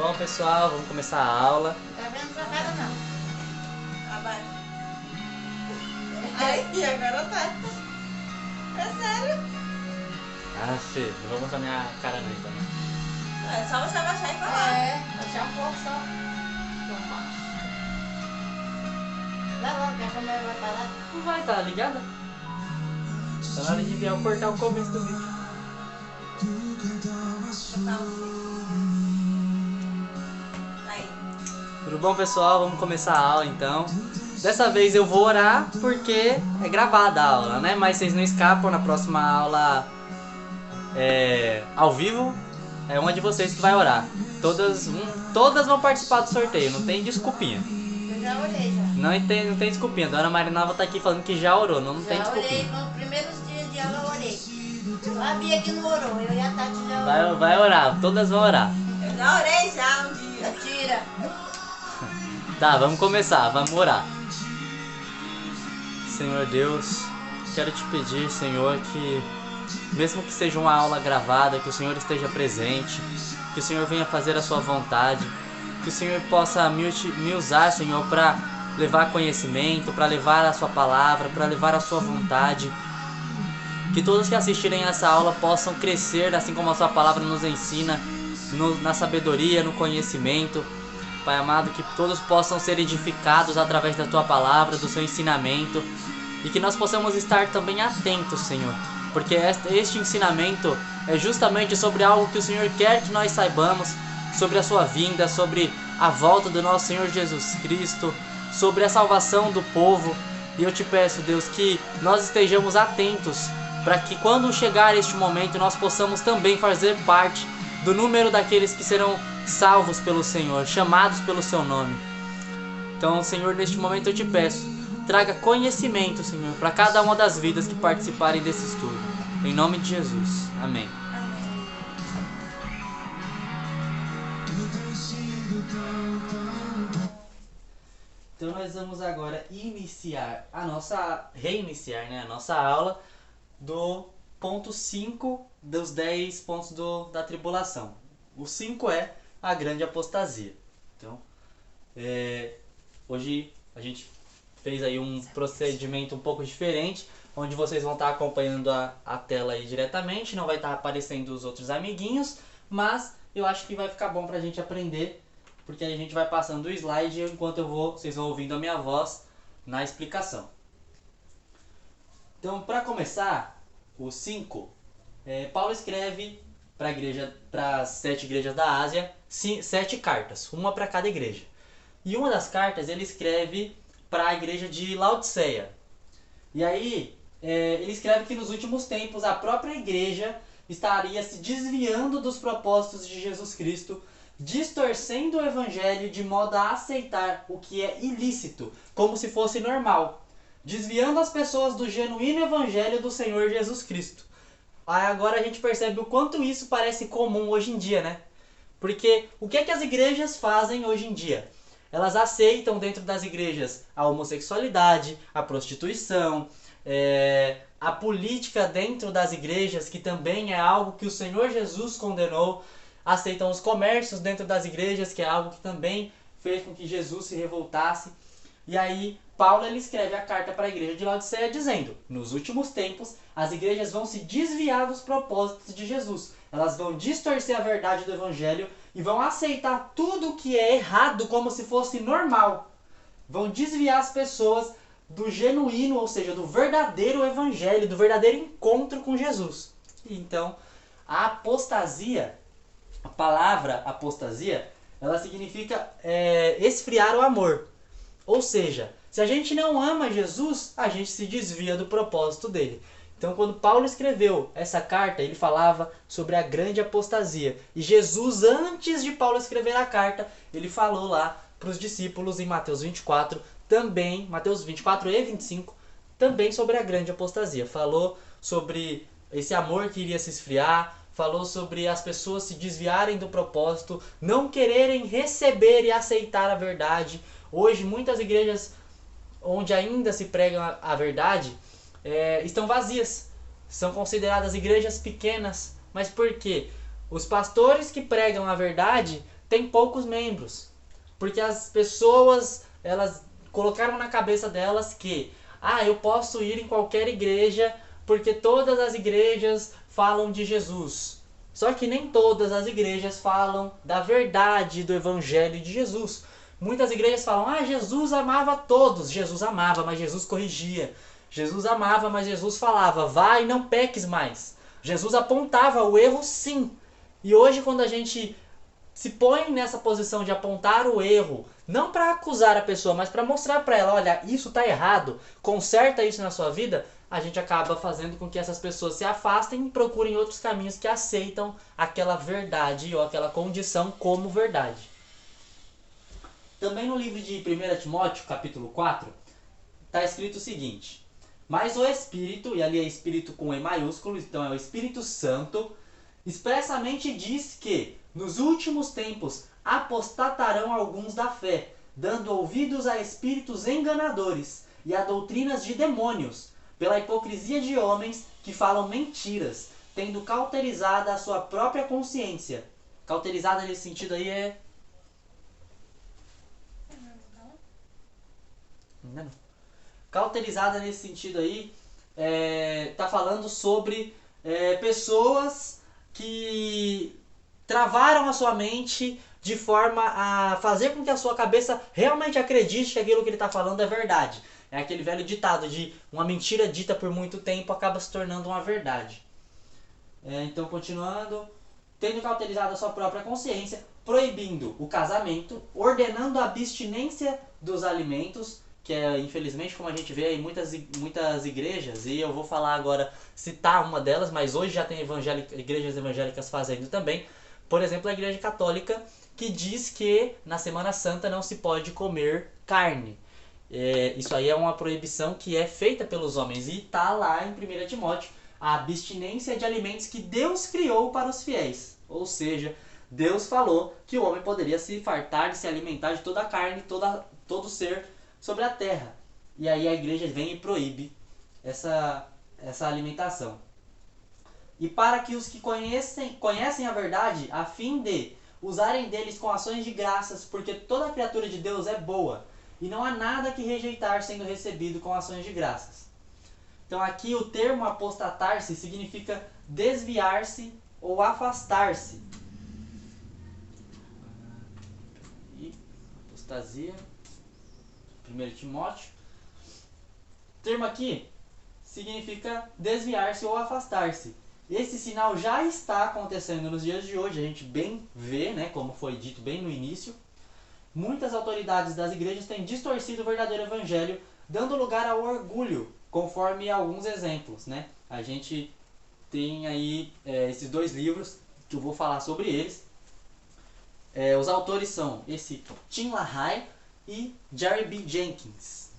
Bom, pessoal, vamos começar a aula. Tá vendo sua cara não? Abaixa. Aí, agora tá. É sério. Ah, filho, não vou mostrar minha cara não, então. É só você abaixar e falar. Baixar um pouco só. Vai logo que a câmera vai parar. Não vai, tá ligada? Tá na hora de enviar eu cortar o começo do vídeo. Aí. Tudo bom, pessoal? Vamos começar a aula, então. Dessa vez eu vou orar porque é gravada a aula, né? Mas vocês não escapam, na próxima aula ao vivo, é uma de vocês que vai orar. Todas vão participar do sorteio, não tem desculpinha. Eu já orei já. Não tem desculpinha. A dona Marinalva tá aqui falando que já orou, não tem Já orei, desculpinha. nos primeiros dias de aula eu orei. A Bia que não orou, eu e a Tati já orou. Vai orar, todas vão orar. Eu já orei já um dia. Tira. Tá, vamos começar, vamos orar. Senhor Deus, quero te pedir, Senhor, que mesmo que seja uma aula gravada, que o Senhor esteja presente, que o Senhor venha fazer a sua vontade, que o Senhor possa me usar, Senhor, para levar conhecimento, para levar a sua palavra, para levar a sua vontade. Que todos que assistirem essa aula possam crescer, assim como a sua palavra nos ensina, na sabedoria, no conhecimento. Pai amado, que todos possam ser edificados através da tua palavra, do seu ensinamento, e que nós possamos estar também atentos, Senhor, porque este ensinamento é justamente sobre algo que o Senhor quer que nós saibamos, sobre a sua vinda, sobre a volta do nosso Senhor Jesus Cristo, sobre a salvação do povo. E eu te peço, Deus, que nós estejamos atentos para que quando chegar este momento nós possamos também fazer parte do número daqueles que serão salvos pelo Senhor, chamados pelo seu nome. Então, Senhor, neste momento eu te peço, traga conhecimento, Senhor, para cada uma das vidas que participarem desse estudo. Em nome de Jesus. Amém. Então nós vamos agora reiniciar a nossa aula do ponto 5 dos 10 pontos da tribulação. O 5 é a grande apostasia. Então, hoje a gente fez aí um procedimento um pouco diferente, onde vocês vão estar acompanhando a tela aí diretamente, não vai estar aparecendo os outros amiguinhos, mas eu acho que vai ficar bom pra gente aprender, porque aí a gente vai passando o slide enquanto vocês vão ouvindo a minha voz na explicação. Então, para começar, o 5, Paulo escreve para as 7 igrejas da Ásia 7 cartas, uma para cada igreja. E uma das cartas ele escreve para a igreja de Laodiceia. E aí ele escreve que nos últimos tempos a própria igreja estaria se desviando dos propósitos de Jesus Cristo, distorcendo o evangelho de modo a aceitar o que é ilícito, como se fosse normal, desviando as pessoas do genuíno evangelho do Senhor Jesus Cristo. Aí agora a gente percebe o quanto isso parece comum hoje em dia, né? Porque o que é que as igrejas fazem hoje em dia? Elas aceitam dentro das igrejas a homossexualidade, a prostituição, a política dentro das igrejas, que também é algo que o Senhor Jesus condenou. Aceitam os comércios dentro das igrejas, que é algo que também fez com que Jesus se revoltasse. E aí Paulo ele escreve a carta para a igreja de Laodiceia dizendo: nos últimos tempos as igrejas vão se desviar dos propósitos de Jesus. Elas vão distorcer a verdade do evangelho e vão aceitar tudo o que é errado como se fosse normal. Vão desviar as pessoas do genuíno, ou seja, do verdadeiro evangelho, do verdadeiro encontro com Jesus. Então, a apostasia, a palavra apostasia, ela significa esfriar o amor. Ou seja, se a gente não ama Jesus, a gente se desvia do propósito dele. Então, quando Paulo escreveu essa carta, ele falava sobre a grande apostasia. E Jesus, antes de Paulo escrever a carta, ele falou lá para os discípulos em Mateus 24, também, Mateus 24 e 25, também sobre a grande apostasia. Falou sobre esse amor que iria se esfriar, falou sobre as pessoas se desviarem do propósito, não quererem receber e aceitar a verdade. Hoje, muitas igrejas onde ainda se prega a verdade estão vazias. São consideradas igrejas pequenas. Mas por quê? Os pastores que pregam a verdade tem poucos membros. Porque as pessoas, elas colocaram na cabeça delas que eu posso ir em qualquer igreja porque todas as igrejas falam de Jesus. Só que nem todas as igrejas falam da verdade do evangelho de Jesus. Muitas igrejas falam, Jesus amava todos. Jesus amava, mas Jesus corrigia. Jesus amava, mas Jesus falava, vai e não peques mais. Jesus apontava o erro, sim. E hoje, quando a gente se põe nessa posição de apontar o erro, não para acusar a pessoa, mas para mostrar para ela, olha, isso está errado, conserta isso na sua vida, a gente acaba fazendo com que essas pessoas se afastem e procurem outros caminhos que aceitam aquela verdade ou aquela condição como verdade. Também no livro de 1 Timóteo, capítulo 4, está escrito o seguinte: mas o Espírito, e ali é Espírito com E maiúsculo, então é o Espírito Santo, expressamente diz que nos últimos tempos apostatarão alguns da fé, dando ouvidos a espíritos enganadores e a doutrinas de demônios, pela hipocrisia de homens que falam mentiras, tendo cauterizada a sua própria consciência. Cauterizada nesse sentido aí é... Não. Cauterizada nesse sentido aí tá falando sobre pessoas que travaram a sua mente de forma a fazer com que a sua cabeça realmente acredite que aquilo que ele está falando é verdade. É aquele velho ditado de uma mentira dita por muito tempo acaba se tornando uma verdade. Então, continuando, tendo cauterizado a sua própria consciência, proibindo o casamento, ordenando a abstinência dos alimentos, que é, infelizmente, como a gente vê em muitas igrejas, e eu vou falar agora, citar uma delas, mas hoje já tem igrejas evangélicas fazendo também. Por exemplo, a Igreja Católica, que diz que na Semana Santa não se pode comer carne. Isso aí é uma proibição que é feita pelos homens, e está lá em 1 Timóteo, a abstinência de alimentos que Deus criou para os fiéis. Ou seja, Deus falou que o homem poderia se fartar de se alimentar de toda a carne, todo ser sobre a terra. E aí a igreja vem e proíbe essa alimentação. E para que os que conhecem a verdade, a fim de usarem deles com ações de graças, porque toda criatura de Deus é boa, e não há nada que rejeitar sendo recebido com ações de graças. Então aqui o termo apostatar-se significa desviar-se ou afastar-se. E apostasia, 1 Timóteo. O termo aqui significa desviar-se ou afastar-se. Esse sinal já está acontecendo nos dias de hoje, a gente bem vê, né, como foi dito bem no início. Muitas autoridades das igrejas têm distorcido o verdadeiro evangelho, dando lugar ao orgulho, conforme alguns exemplos, né? A gente tem aí esses dois livros, que eu vou falar sobre eles. Os autores são esse Tim LaHaye e Jerry B. Jenkins.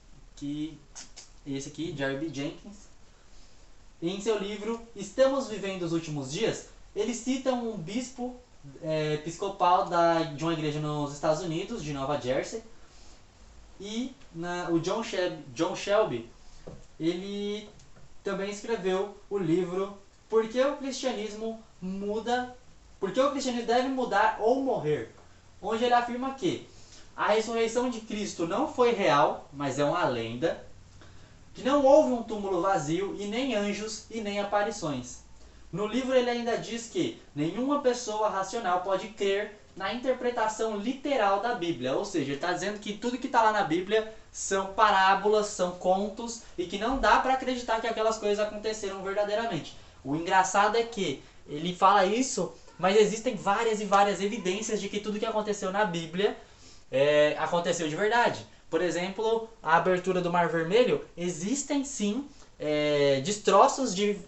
Esse aqui, Jerry B. Jenkins. Em seu livro Estamos Vivendo os Últimos Dias, eles citam um bispo episcopal de uma igreja nos Estados Unidos, de Nova Jersey. E o John Shelby, ele também escreveu o livro Por que o cristianismo deve mudar ou morrer? Onde ele afirma que a ressurreição de Cristo não foi real, mas é uma lenda. Que não houve um túmulo vazio, e nem anjos, e nem aparições. No livro ele ainda diz que nenhuma pessoa racional pode crer na interpretação literal da Bíblia. Ou seja, ele está dizendo que tudo que está lá na Bíblia são parábolas, são contos, e que não dá para acreditar que aquelas coisas aconteceram verdadeiramente. O engraçado é que ele fala isso, mas existem várias e várias evidências de que tudo que aconteceu na Bíblia aconteceu de verdade. Por exemplo, a abertura do Mar Vermelho, existem sim destroços de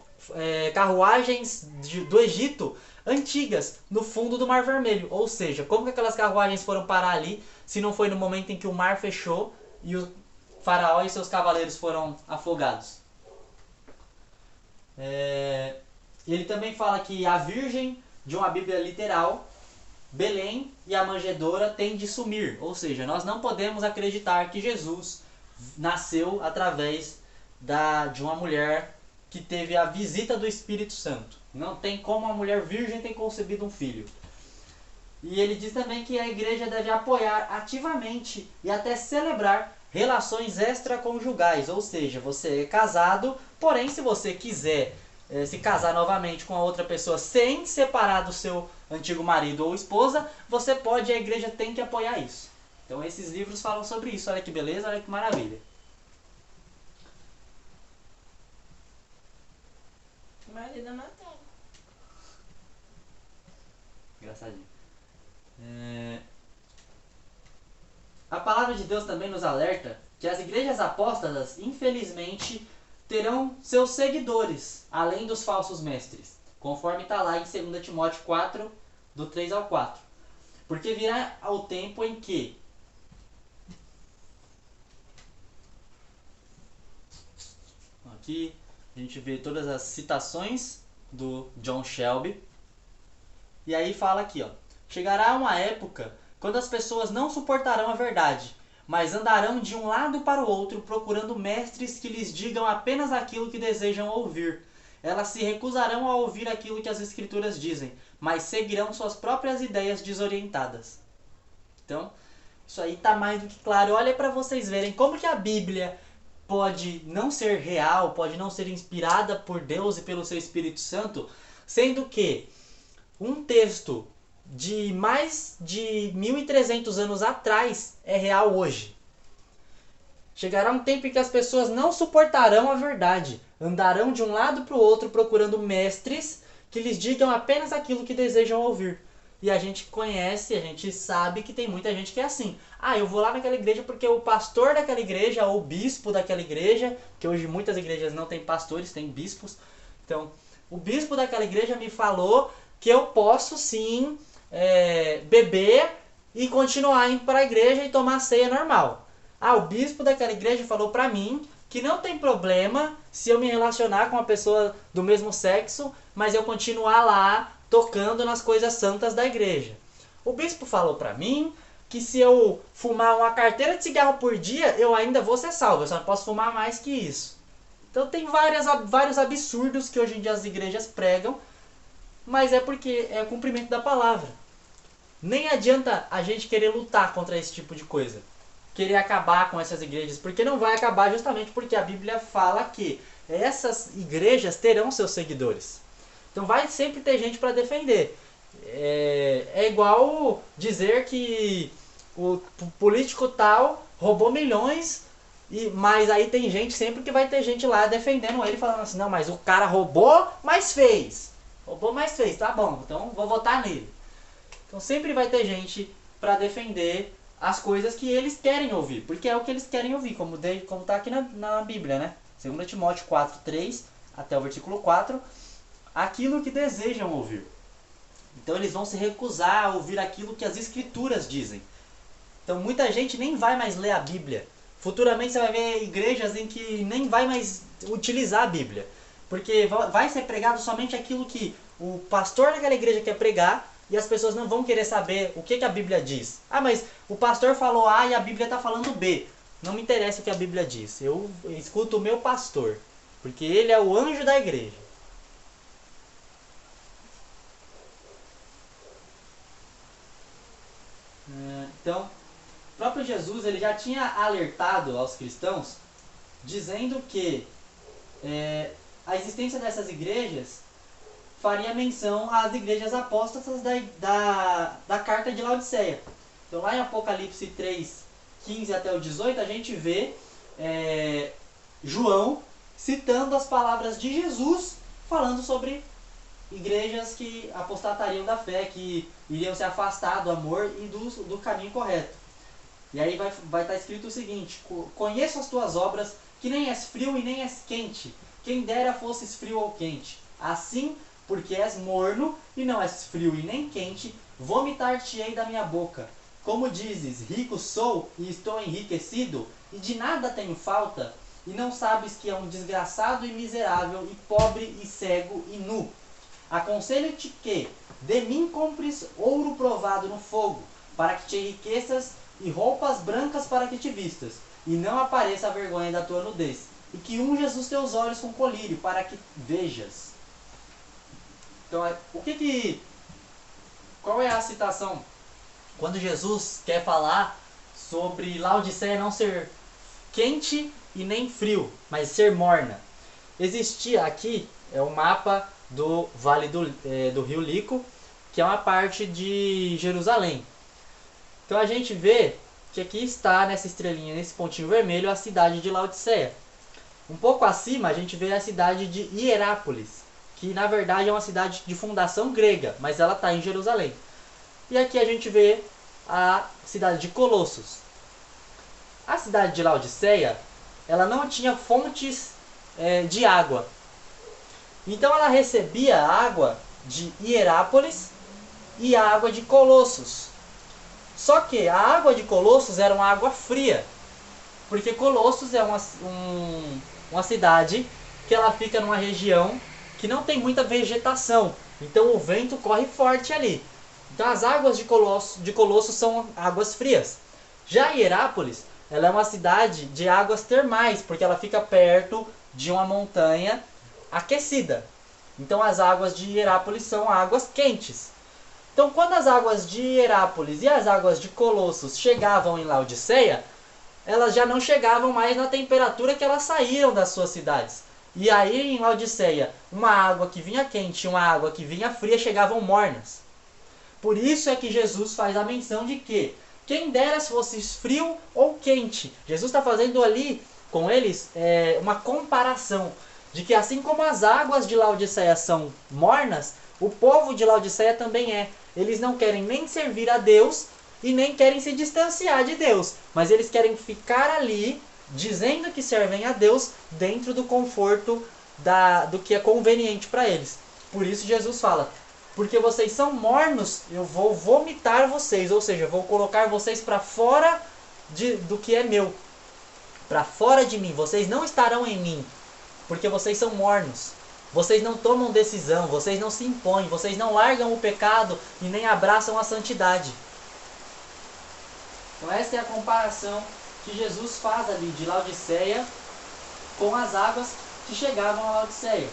carruagens do Egito antigas no fundo do Mar Vermelho. Ou seja, como que aquelas carruagens foram parar ali se não foi no momento em que o mar fechou e o faraó e seus cavaleiros foram afogados? Ele também fala que a virgem de uma Bíblia literal, Belém e a manjedoura têm de sumir, ou seja, nós não podemos acreditar que Jesus nasceu através de uma mulher que teve a visita do Espírito Santo. Não tem como uma mulher virgem ter concebido um filho. E ele diz também que a igreja deve apoiar ativamente e até celebrar relações extraconjugais, ou seja, você é casado, porém se você quiser se casar novamente com a outra pessoa sem separar do seu antigo marido ou esposa, você pode, a igreja tem que apoiar isso. Então esses livros falam sobre isso, olha que beleza, olha que maravilha. Maria da matéria. Engraçadinho. A palavra de Deus também nos alerta que as igrejas apóstatas, infelizmente, terão seus seguidores, além dos falsos mestres, conforme está lá em 2 Timóteo 4, do 3 ao 4. Porque virá o tempo em que aqui a gente vê todas as citações do John Shelby. E aí fala aqui, ó: chegará uma época quando as pessoas não suportarão a verdade, mas andarão de um lado para o outro procurando mestres que lhes digam apenas aquilo que desejam ouvir. Elas se recusarão a ouvir aquilo que as escrituras dizem, mas seguirão suas próprias ideias desorientadas. Então, isso aí está mais do que claro. Olha para vocês verem como que a Bíblia pode não ser real, pode não ser inspirada por Deus e pelo seu Espírito Santo, sendo que um texto de mais de 1300 anos atrás é real hoje. Chegará um tempo em que as pessoas não suportarão a verdade, andarão de um lado para o outro procurando mestres que lhes digam apenas aquilo que desejam ouvir. E a gente conhece, a gente sabe que tem muita gente que é assim. Ah, eu vou lá naquela igreja porque o pastor daquela igreja ou o bispo daquela igreja, que hoje muitas igrejas não têm pastores, têm bispos. Então, o bispo daquela igreja me falou que eu posso sim beber e continuar indo para a igreja e tomar ceia normal. Ah, o bispo daquela igreja falou para mim que não tem problema se eu me relacionar com uma pessoa do mesmo sexo, mas eu continuar lá tocando nas coisas santas da igreja. O bispo falou para mim que se eu fumar uma carteira de cigarro por dia, eu ainda vou ser salvo, eu só não posso fumar mais que isso. Então tem vários absurdos que hoje em dia as igrejas pregam, mas é porque é o cumprimento da palavra. Nem adianta a gente querer lutar contra esse tipo de coisa, querer acabar com essas igrejas, porque não vai acabar justamente porque a Bíblia fala que essas igrejas terão seus seguidores. Então vai sempre ter gente para defender. É igual dizer que o político tal roubou milhões, mas aí tem gente, sempre que vai ter gente lá defendendo ele, falando assim, não, mas o cara roubou, mas fez. Roubou, mas fez, tá bom, então vou votar nele. Então sempre vai ter gente para defender as coisas que eles querem ouvir, porque é o que eles querem ouvir, como está aqui na Bíblia, né? 2 Timóteo 4, 3 até o versículo 4, aquilo que desejam ouvir. Então eles vão se recusar a ouvir aquilo que as escrituras dizem. Então muita gente nem vai mais ler a Bíblia. Futuramente você vai ver igrejas em que nem vai mais utilizar a Bíblia. Porque vai ser pregado somente aquilo que o pastor daquela igreja quer pregar, e as pessoas não vão querer saber o que a Bíblia diz. Ah, mas o pastor falou A e a Bíblia está falando B. Não me interessa o que a Bíblia diz. Eu escuto o meu pastor, porque ele é o anjo da igreja. Então, o próprio Jesus ele já tinha alertado aos cristãos, dizendo que a existência dessas igrejas faria menção às igrejas apóstatas da carta de Laodiceia. Então lá em Apocalipse 3, 15 até o 18, a gente vê João citando as palavras de Jesus, falando sobre igrejas que apostatariam da fé, que iriam se afastar do amor e do caminho correto. E aí vai estar escrito o seguinte: conheço as tuas obras, que nem és frio e nem és quente. Quem dera fosses frio ou quente. Assim, porque és morno e não és frio e nem quente, vomitar-te-ei da minha boca. Como dizes, rico sou e estou enriquecido, e de nada tenho falta, e não sabes que é um desgraçado e miserável, e pobre e cego e nu. Aconselho-te que de mim compres ouro provado no fogo, para que te enriqueças, e roupas brancas para que te vistas, e não apareça a vergonha da tua nudez, e que unjas os teus olhos com colírio, para que vejas. Então, qual é a citação quando Jesus quer falar sobre Laodiceia não ser quente e nem frio, mas ser morna. Existia aqui um mapa do Vale do Rio Lico, que é uma parte de Jerusalém. Então a gente vê que aqui está, nessa estrelinha, nesse pontinho vermelho, a cidade de Laodiceia. Um pouco acima a gente vê a cidade de Hierápolis, que na verdade é uma cidade de fundação grega, mas ela está em Jerusalém. E aqui a gente vê a cidade de Colossos. A cidade de Laodiceia, ela não tinha fontes de água. Então ela recebia água de Hierápolis e água de Colossos. Só que a água de Colossos era uma água fria, porque Colossos é uma cidade que ela fica numa região que não tem muita vegetação, então o vento corre forte ali. Então as águas de Colossos são águas frias. Já Hierápolis, ela é uma cidade de águas termais, porque ela fica perto de uma montanha aquecida. Então as águas de Hierápolis são águas quentes. Então quando as águas de Hierápolis e as águas de Colossos chegavam em Laodiceia, elas já não chegavam mais na temperatura que elas saíram das suas cidades. E aí em Laodiceia, uma água que vinha quente e uma água que vinha fria chegavam mornas. Por isso é que Jesus faz a menção de que quem dera se fosse frio ou quente. Jesus está fazendo ali com eles uma comparação de que assim como as águas de Laodiceia são mornas, o povo de Laodiceia também é. Eles não querem nem servir a Deus e nem querem se distanciar de Deus, mas eles querem ficar ali dizendo que servem a Deus dentro do conforto do que é conveniente para eles. Por isso Jesus fala: porque vocês são mornos, eu vou vomitar vocês, ou seja, eu vou colocar vocês para fora do que é meu, para fora de mim. Vocês não estarão em mim, porque vocês são mornos. Vocês não tomam decisão, vocês não se impõem, vocês não largam o pecado e nem abraçam a santidade. Então essa é a comparação que Jesus faz ali de Laodiceia com as águas que chegavam a Laodiceia.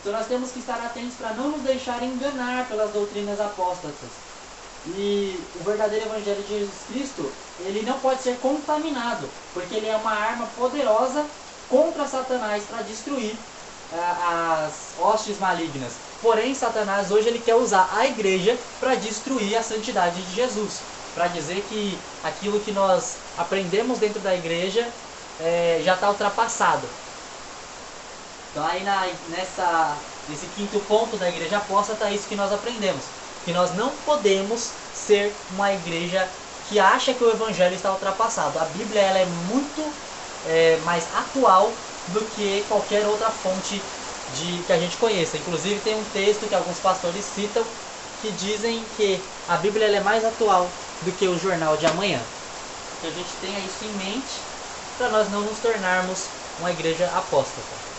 Então nós temos que estar atentos para não nos deixar enganar pelas doutrinas apóstatas. E o verdadeiro evangelho de Jesus Cristo, ele não pode ser contaminado, porque ele é uma arma poderosa contra Satanás para destruir as hostes malignas. Porém, Satanás hoje ele quer usar a igreja para destruir a santidade de Jesus, para dizer que aquilo que nós aprendemos dentro da igreja já está ultrapassado. Então aí nesse quinto ponto da igreja apóstata é isso que nós aprendemos, que nós não podemos ser uma igreja que acha que o evangelho está ultrapassado. A Bíblia ela é muito mais atual do que qualquer outra fonte que a gente conheça. Inclusive tem um texto que alguns pastores citam que dizem que a Bíblia ela é mais atual do que o jornal de amanhã. Que a gente tenha isso em mente para nós não nos tornarmos uma igreja apóstata.